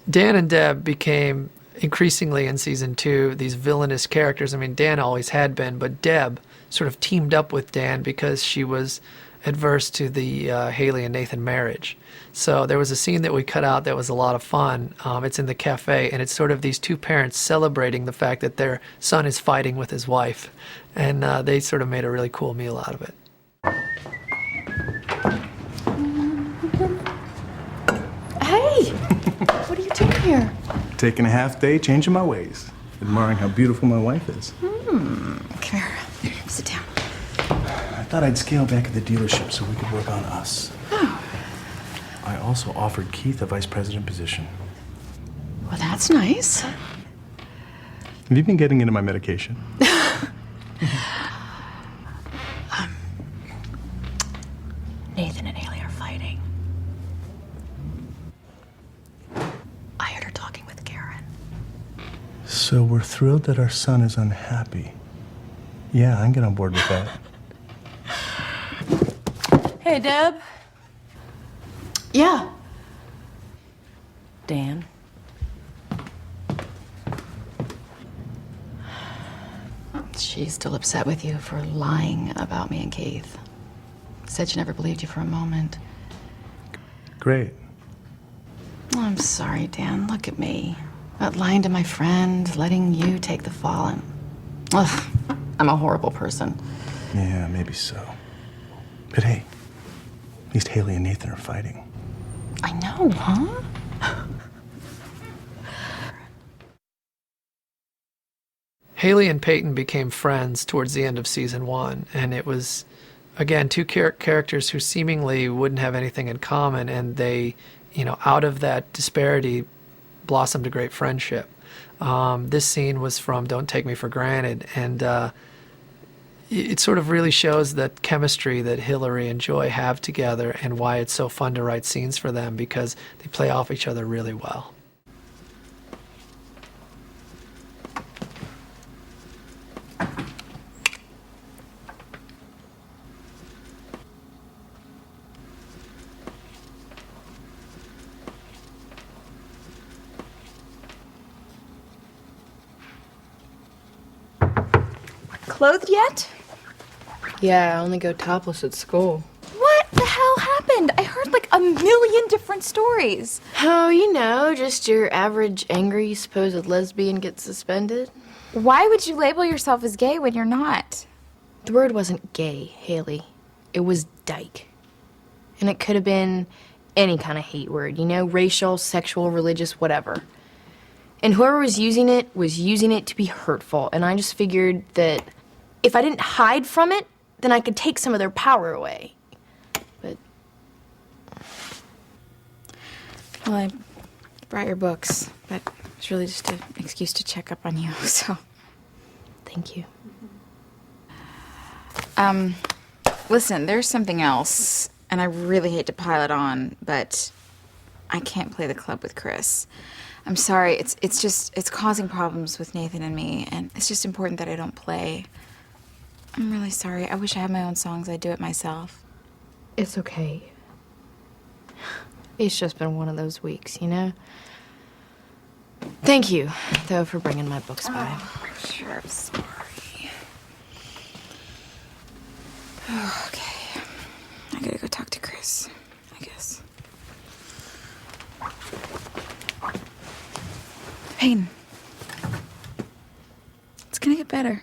Dan and Deb became increasingly in season 2 these villainous characters. I mean, Dan always had been, but Deb sort of teamed up with Dan because she was adverse to the Haley and Nathan marriage. So there was a scene that we cut out that was a lot of fun. It's in the cafe, and it's sort of these two parents celebrating the fact that their son is fighting with his wife. And they sort of made a really cool meal out of it. Hey! What are you doing here? Taking a half day, changing my ways. Admiring how beautiful my wife is. Come here. Sit down. I thought I'd scale back at the dealership so we could work on us. Oh. I also offered Keith a vice president position. Well, that's nice. Have you been getting into my medication? Nathan and Haley are fighting. I heard her talking with Karen. So we're thrilled that our son is unhappy. Yeah, I can get on board with that. Hey, Deb. Yeah. Dan. She's still upset with you for lying about me and Keith. Said she never believed you for a moment. Great. Oh, I'm sorry, Dan. Look at me. Lying to my friend, letting you take the fall. Ugh, I'm a horrible person. Yeah, maybe so. But hey, at least Haley and Nathan are fighting. I know, huh? Haley and Peyton became friends towards the end of season 1, and it was, again, two characters who seemingly wouldn't have anything in common, and they, out of that disparity, blossomed a great friendship. This scene was from Don't Take Me for Granted, and it sort of really shows that chemistry that Hillary and Joy have together and why it's so fun to write scenes for them, because they play off each other really well. Clothed yet? Yeah, I only go topless at school. What the hell happened? I heard like a million different stories. Oh, just your average angry supposed lesbian gets suspended. Why would you label yourself as gay when you're not? The word wasn't gay, Haley. It was dyke. And it could have been any kind of hate word, racial, sexual, religious, whatever. And whoever was using it to be hurtful. And I just figured that if I didn't hide from it, then I could take some of their power away. But... Well, I brought your books, but it's really just an excuse to check up on you, so... Thank you. Listen, there's something else, and I really hate to pile it on, but I can't play the club with Chris. I'm sorry, it's causing problems with Nathan and me, and it's just important that I don't play. I'm really sorry. I wish I had my own songs. I'd do it myself. It's okay. It's just been one of those weeks, Thank you, though, for bringing my books by. Oh, sure, I'm sorry. Okay. I gotta go talk to Chris, I guess. Payne. It's gonna get better.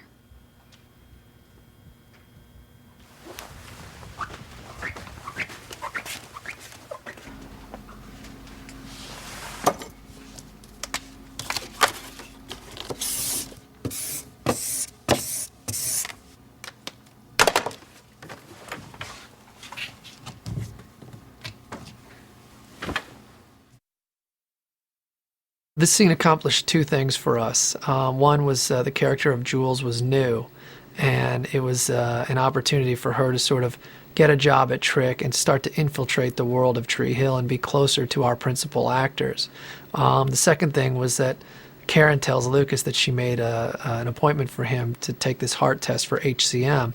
This scene accomplished two things for us. One was the character of Jules was new, and it was an opportunity for her to sort of get a job at Trick and start to infiltrate the world of Tree Hill and be closer to our principal actors. The second thing was that Karen tells Lucas that she made an appointment for him to take this heart test for HCM.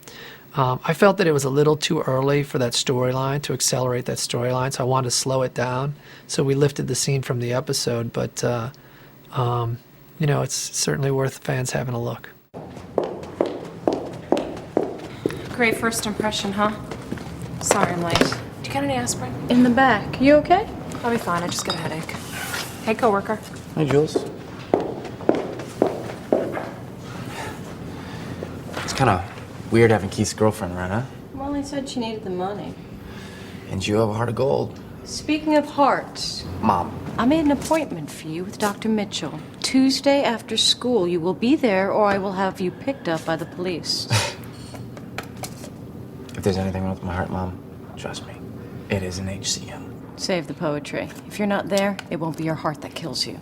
I felt that it was a little too early for that storyline, to accelerate that storyline, so I wanted to slow it down. So we lifted the scene from the episode, but it's certainly worth fans having a look. Great first impression, huh? Sorry I'm late. Do you got any aspirin? In the back. You okay? I'll be fine. I just got a headache. Hey, coworker. Hi, Jules. It's kind of weird having Keith's girlfriend around, huh? Well, he said she needed the money. And you have a heart of gold. Speaking of hearts, Mom. I made an appointment for you with Dr. Mitchell. Tuesday after school. You will be there, or I will have you picked up by the police. If there's anything wrong with my heart, Mom, trust me, it is an HCM. Save the poetry. If you're not there, it won't be your heart that kills you.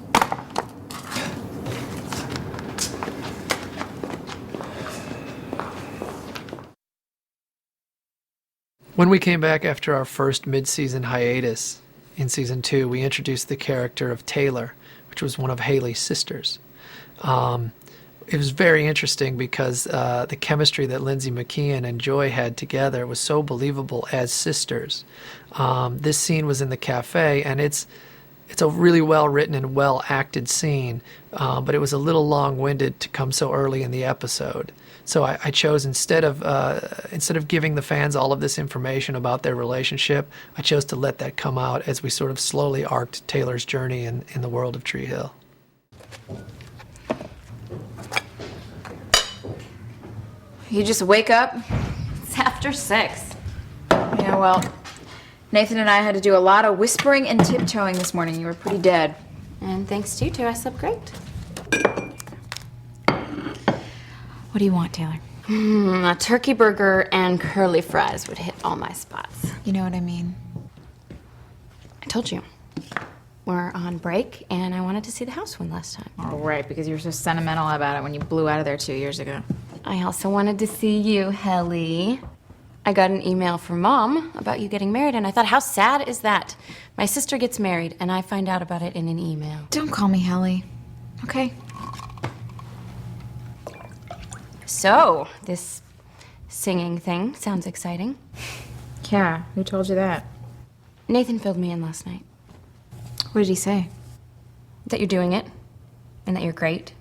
When we came back after our first mid-season hiatus in season 2, we introduced the character of Taylor, which was one of Haley's sisters. It was very interesting because the chemistry that Lindsay McKeon and Joy had together was so believable as sisters. This scene was in the cafe, and it's a really well-written and well-acted scene, but it was a little long-winded to come so early in the episode. So I chose, instead of giving the fans all of this information about their relationship, I chose to let that come out as we sort of slowly arced Taylor's journey in the world of Tree Hill. You just wake up? It's after 6. Yeah, well, Nathan and I had to do a lot of whispering and tiptoeing this morning. You were pretty dead. And thanks to you two, I slept great. What do you want, Taylor? A turkey burger and curly fries would hit all my spots. You know what I mean? I told you. We're on break, and I wanted to see the house one last time. Oh, right, because you were so sentimental about it when you blew out of there 2 years ago. I also wanted to see you, Helly. I got an email from Mom about you getting married, and I thought, how sad is that? My sister gets married, and I find out about it in an email. Don't call me Helly, okay? So, this singing thing sounds exciting. Yeah, who told you that? Nathan filled me in last night. What did he say? That you're doing it, and that you're great.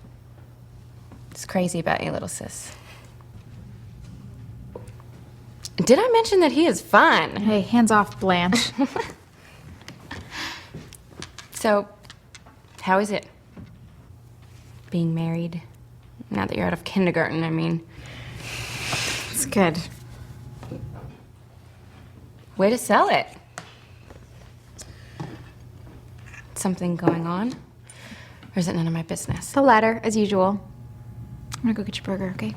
It's crazy about you, little sis. Did I mention that he is fun? Hey, hands off, Blanche. So, how is it? Being married? Now that you're out of kindergarten, I mean. It's good. Way to sell it. Something going on? Or is it none of my business? The latter, as usual. I'm gonna go get your burger, okay?